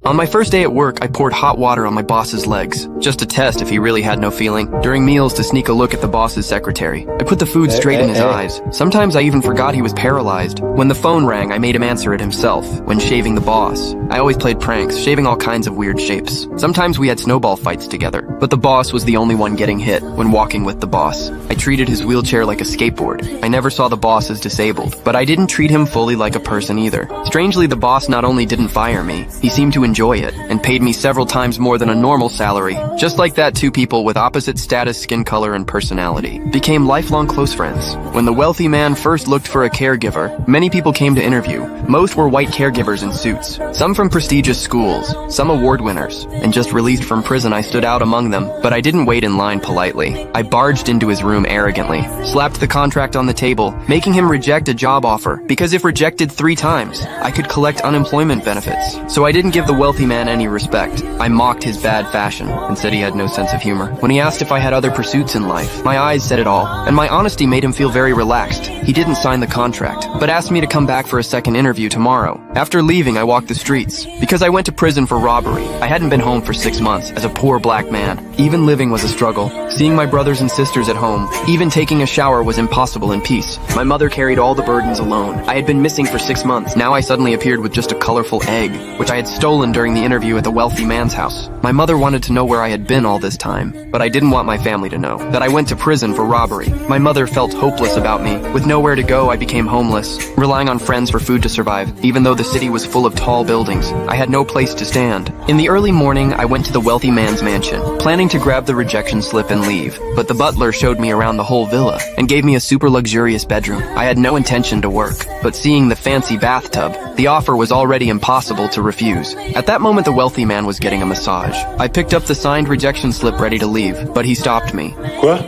On my first day at work, I poured hot water on my boss's legs, just to test if he really had no feeling. During meals, to sneak a look at the boss's secretary. I put the food straight in his eyes. Sometimes I even forgot he was paralyzed. When the phone rang, I made him answer it himself. When shaving the boss, I always played pranks, shaving all kinds of weird shapes. Sometimes we had snowball fights together, but the boss was the only one getting hit when walking with the boss. I treated his wheelchair like a skateboard. I never saw the boss as disabled, but I didn't treat him fully like a person either. Strangely, the boss not only didn't fire me, he seemed to enjoy it, and paid me several times more than a normal salary. Just like that, two people with opposite status, skin color, and personality became lifelong close friends. When the wealthy man first looked for a caregiver, many people came to interview. Most were white caregivers in suits, some from prestigious schools, some award winners, and just released from prison. I stood out among them, but I didn't wait in line politely. I barged into his room arrogantly, slapped the contract on the table, making him reject a job offer, because if rejected 3 times, I could collect unemployment benefits. So I didn't give the wealthy man any respect. I mocked his bad fashion and said he had no sense of humor. When he asked if I had other pursuits in life, my eyes said it all, and my honesty made him feel very relaxed. He didn't sign the contract, but asked me to come back for a second interview tomorrow. After leaving, I walked the streets, because I went to prison for robbery. I hadn't been home for 6 months as a poor black man. Even living was a struggle. Seeing my brothers and sisters at home, even taking a shower was impossible in peace. My mother carried all the burdens alone. I had been missing for 6 months. Now I suddenly appeared with just a colorful egg, which I had stolen during the interview at the wealthy man's house. My mother wanted to know where I had been all this time, but I didn't want my family to know that I went to prison for robbery. My mother felt hopeless about me. With nowhere to go, I became homeless, relying on friends for food to survive. Even though the city was full of tall buildings, I had no place to stand. In the early morning, I went to the wealthy man's mansion, planning to grab the rejection slip and leave, but the butler showed me around the whole villa and gave me a super luxurious bedroom. I had no intention to work, but seeing the fancy bathtub, the offer was already impossible to refuse. At that moment, the wealthy man was getting a massage. I picked up the signed rejection slip ready to leave, but he stopped me. Quoi?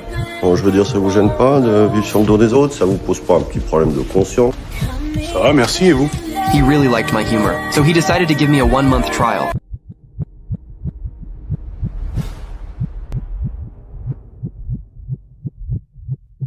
Bon, je veux dire, ça vous gêne pas de vivre sur le dos des autres? Ça vous pose pas un petit problème de conscience? Ça va, merci, et vous? He really liked my humor, so he decided to give me a 1-month trial.